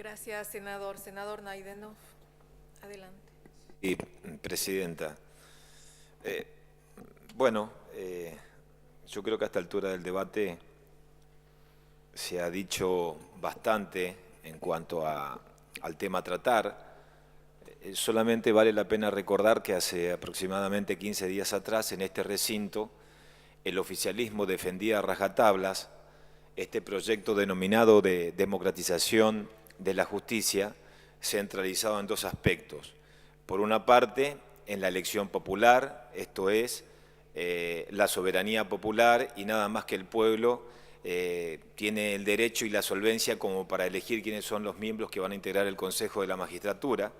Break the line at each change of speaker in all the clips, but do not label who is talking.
Gracias, senador. Senador Naidenov, adelante.
Sí, presidenta. Bueno, yo creo que a esta altura del debate se ha dicho bastante en cuanto al tema a tratar. Solamente vale la pena recordar que hace aproximadamente 15 días atrás, en este recinto, el oficialismo defendía a rajatablas este proyecto denominado de democratización de la justicia, centralizado en dos aspectos. Por una parte, en la elección popular, esto es, la soberanía popular y nada más que el pueblo tiene el derecho y la solvencia como para elegir quiénes son los miembros que van a integrar el Consejo de la Magistratura.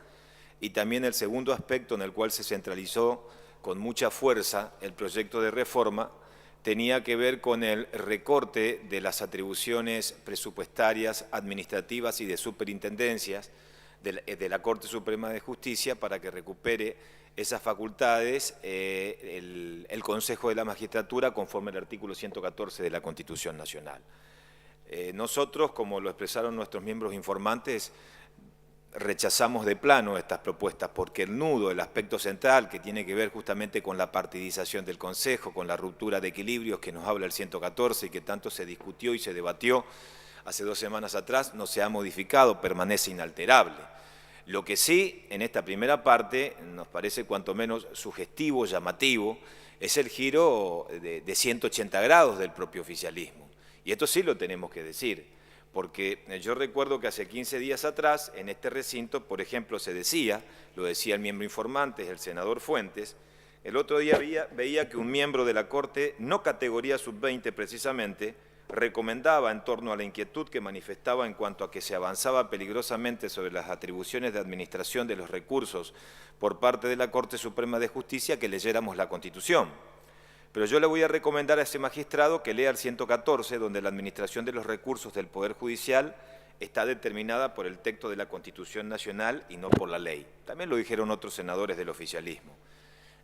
Y también el segundo aspecto en el cual se centralizó con mucha fuerza el proyecto de reforma tenía que ver con el recorte de las atribuciones presupuestarias, administrativas y de superintendencias de la Corte Suprema de Justicia para que recupere esas facultades el Consejo de la Magistratura conforme al artículo 114 de la Constitución Nacional. Nosotros, como lo expresaron nuestros miembros informantes, rechazamos de plano estas propuestas porque el nudo, el aspecto central que tiene que ver justamente con la partidización del Consejo, con la ruptura de equilibrios que nos habla el 114 y que tanto se discutió y se debatió hace 2 semanas atrás, no se ha modificado, permanece inalterable. Lo que sí, en esta primera parte, nos parece cuanto menos sugestivo, llamativo, es el giro de 180 grados del propio oficialismo. Y esto sí lo tenemos que decir. Porque yo recuerdo que hace 15 días atrás, en este recinto, por ejemplo, se decía, lo decía el miembro informante, el senador Fuentes, el otro día veía que un miembro de la Corte, no categoría sub-20 precisamente, recomendaba en torno a la inquietud que manifestaba en cuanto a que se avanzaba peligrosamente sobre las atribuciones de administración de los recursos por parte de la Corte Suprema de Justicia que leyéramos la Constitución. Pero yo le voy a recomendar a ese magistrado que lea el 114, donde la administración de los recursos del Poder Judicial está determinada por el texto de la Constitución Nacional y no por la ley. También lo dijeron otros senadores del oficialismo.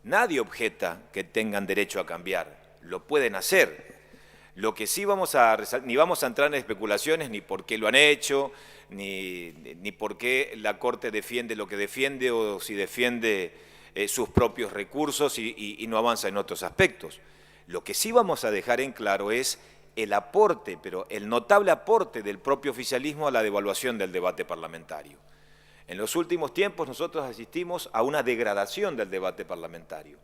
Nadie objeta que tengan derecho a cambiar, lo pueden hacer. Lo que sí ni vamos a entrar en especulaciones ni por qué lo han hecho, ni por qué la Corte defiende lo que defiende o si defiende sus propios recursos y no avanza en otros aspectos. Lo que sí vamos a dejar en claro es el aporte, pero el notable aporte del propio oficialismo a la devaluación del debate parlamentario. En los últimos tiempos nosotros asistimos a una degradación del debate parlamentario.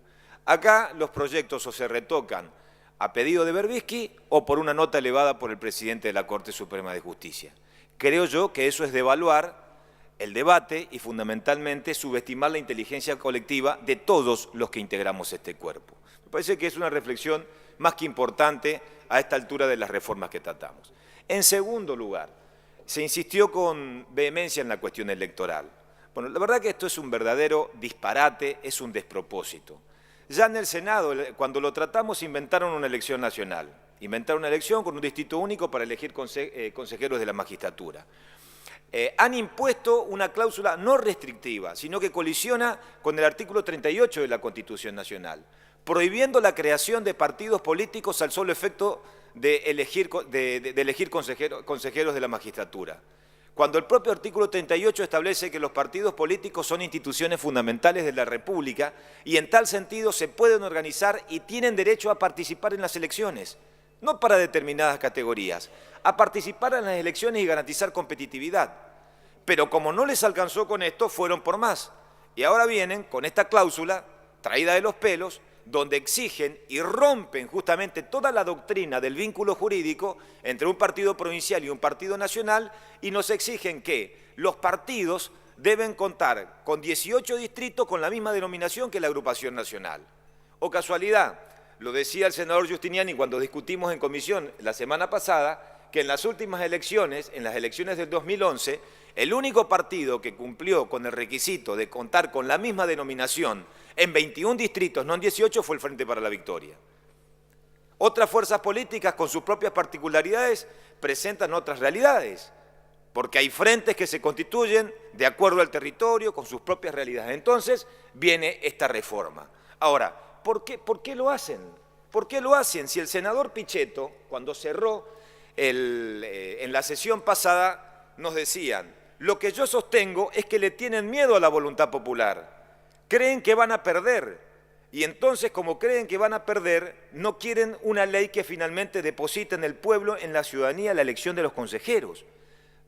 Acá los proyectos o se retocan a pedido de Berbisky o por una nota elevada por el presidente de la Corte Suprema de Justicia. Creo yo que eso es devaluar el debate y fundamentalmente subestimar la inteligencia colectiva de todos los que integramos este cuerpo. Me parece que es una reflexión más que importante a esta altura de las reformas que tratamos. En segundo lugar, se insistió con vehemencia en la cuestión electoral. Bueno, la verdad que esto es un verdadero disparate, es un despropósito. Ya en el Senado, cuando lo tratamos, inventaron una elección nacional. Inventaron una elección con un distrito único para elegir consejeros de la magistratura. Han impuesto una cláusula no restrictiva, sino que colisiona con el artículo 38 de la Constitución Nacional, prohibiendo la creación de partidos políticos al solo efecto de elegir consejeros de la magistratura. Cuando el propio artículo 38 establece que los partidos políticos son instituciones fundamentales de la República y en tal sentido se pueden organizar y tienen derecho a participar en las elecciones, no para determinadas categorías, a participar en las elecciones y garantizar competitividad. Pero como no les alcanzó con esto, fueron por más. Y ahora vienen con esta cláusula, traída de los pelos, donde exigen y rompen justamente toda la doctrina del vínculo jurídico entre un partido provincial y un partido nacional y nos exigen que los partidos deben contar con 18 distritos con la misma denominación que la agrupación nacional. O casualidad, lo decía el senador Giustiniani cuando discutimos en comisión la semana pasada, que en las últimas elecciones, en las elecciones del 2011, el único partido que cumplió con el requisito de contar con la misma denominación en 21 distritos, no en 18, fue el Frente para la Victoria. Otras fuerzas políticas con sus propias particularidades presentan otras realidades, porque hay frentes que se constituyen de acuerdo al territorio, con sus propias realidades. Entonces viene esta reforma. Ahora, ¿por qué lo hacen? ¿Por qué lo hacen? Si el senador Pichetto, cuando cerró en la sesión pasada, nos decían, Lo que yo sostengo es que le tienen miedo a la voluntad popular. Creen que van a perder. Y entonces, como creen que van a perder, no quieren una ley que finalmente deposite en el pueblo, en la ciudadanía, la elección de los consejeros.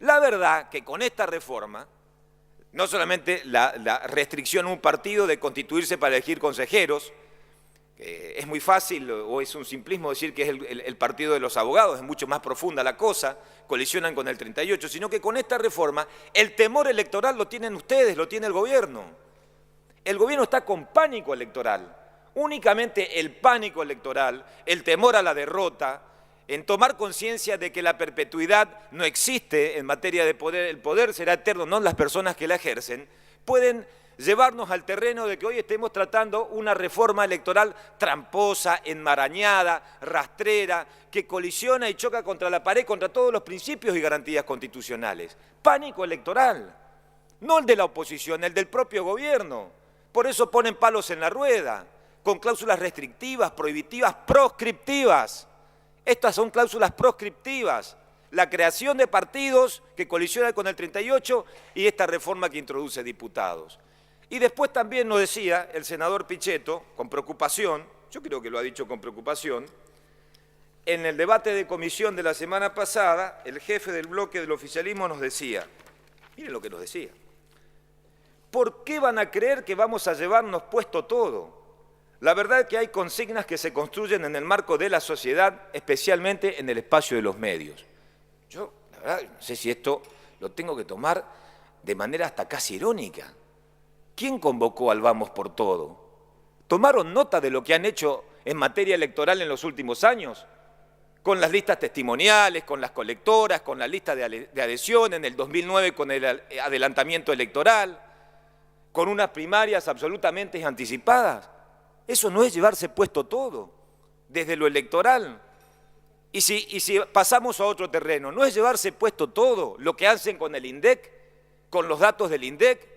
La verdad que con esta reforma, no solamente la restricción a un partido de constituirse para elegir consejeros, es muy fácil o es un simplismo decir que es el partido de los abogados, es mucho más profunda la cosa, colisionan con el 38, sino que con esta reforma el temor electoral lo tienen ustedes, lo tiene el gobierno. El gobierno está con pánico electoral, únicamente el pánico electoral, el temor a la derrota, en tomar conciencia de que la perpetuidad no existe en materia de poder, el poder será eterno, no las personas que la ejercen, pueden llevarnos al terreno de que hoy estemos tratando una reforma electoral tramposa, enmarañada, rastrera, que colisiona y choca contra la pared, contra todos los principios y garantías constitucionales. Pánico electoral, no el de la oposición, el del propio gobierno. Por eso ponen palos en la rueda, con cláusulas restrictivas, prohibitivas, proscriptivas. Estas son cláusulas proscriptivas, la creación de partidos que colisionan con el 38 y esta reforma que introduce diputados. Y después también nos decía el senador Pichetto, con preocupación, yo creo que lo ha dicho con preocupación, en el debate de comisión de la semana pasada, el jefe del bloque del oficialismo nos decía, miren lo que nos decía, ¿por qué van a creer que vamos a llevarnos puesto todo? La verdad es que hay consignas que se construyen en el marco de la sociedad, especialmente en el espacio de los medios. Yo, la verdad, no sé si esto lo tengo que tomar de manera hasta casi irónica. ¿Quién convocó al Vamos por Todo? ¿Tomaron nota de lo que han hecho en materia electoral en los últimos años? Con las listas testimoniales, con las colectoras, con la lista de adhesión, en el 2009 con el adelantamiento electoral, con unas primarias absolutamente anticipadas. Eso no es llevarse puesto todo, desde lo electoral. Y si pasamos a otro terreno, no es llevarse puesto todo, lo que hacen con el INDEC, con los datos del INDEC,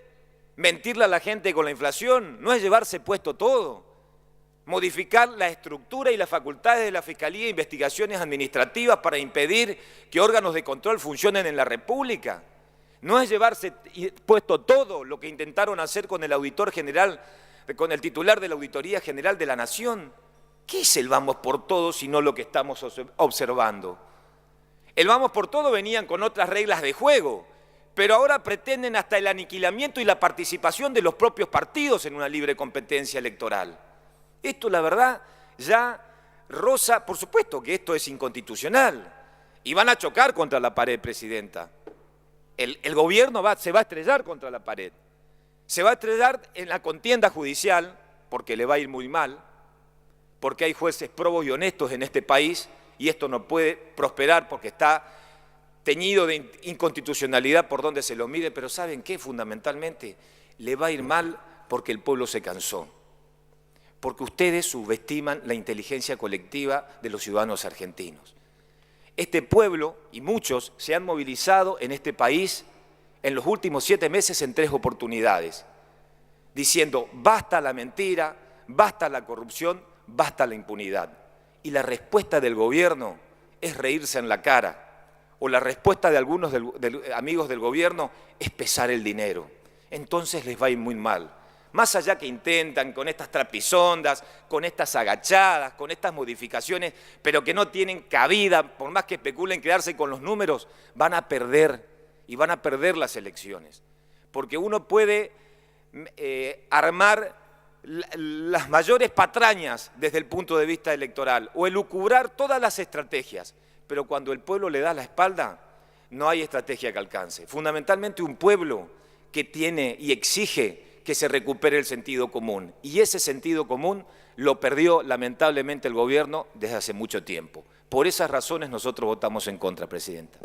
mentirle a la gente con la inflación, no es llevarse puesto todo. Modificar la estructura y las facultades de la Fiscalía e investigaciones administrativas para impedir que órganos de control funcionen en la República. No es llevarse puesto todo lo que intentaron hacer con el auditor general, con el titular de la Auditoría General de la Nación. ¿Qué es el vamos por todo sino lo que estamos observando? El vamos por todo venían con otras reglas de juego, pero ahora pretenden hasta el aniquilamiento y la participación de los propios partidos en una libre competencia electoral. Esto, la verdad, ya roza, por supuesto que esto es inconstitucional, y van a chocar contra la pared, Presidenta. El gobierno se va a estrellar contra la pared. Se va a estrellar en la contienda judicial, porque le va a ir muy mal, porque hay jueces probos y honestos en este país, y esto no puede prosperar porque está teñido de inconstitucionalidad por donde se lo mire, pero ¿saben qué? Fundamentalmente le va a ir mal porque el pueblo se cansó, porque ustedes subestiman la inteligencia colectiva de los ciudadanos argentinos. Este pueblo y muchos se han movilizado en este país en los últimos 7 meses en 3 oportunidades, diciendo basta la mentira, basta la corrupción, basta la impunidad. Y la respuesta del gobierno es reírse en la cara, o la respuesta de algunos amigos del gobierno es pesar el dinero. Entonces les va a ir muy mal. Más allá que intentan con estas trapisondas, con estas agachadas, con estas modificaciones, pero que no tienen cabida, por más que especulen quedarse con los números, van a perder y van a perder las elecciones. Porque uno puede armar las mayores patrañas desde el punto de vista electoral o elucubrar todas las estrategias, pero cuando el pueblo le da la espalda, no hay estrategia que alcance. Fundamentalmente un pueblo que tiene y exige que se recupere el sentido común. Y ese sentido común lo perdió lamentablemente el gobierno desde hace mucho tiempo. Por esas razones nosotros votamos en contra, Presidenta.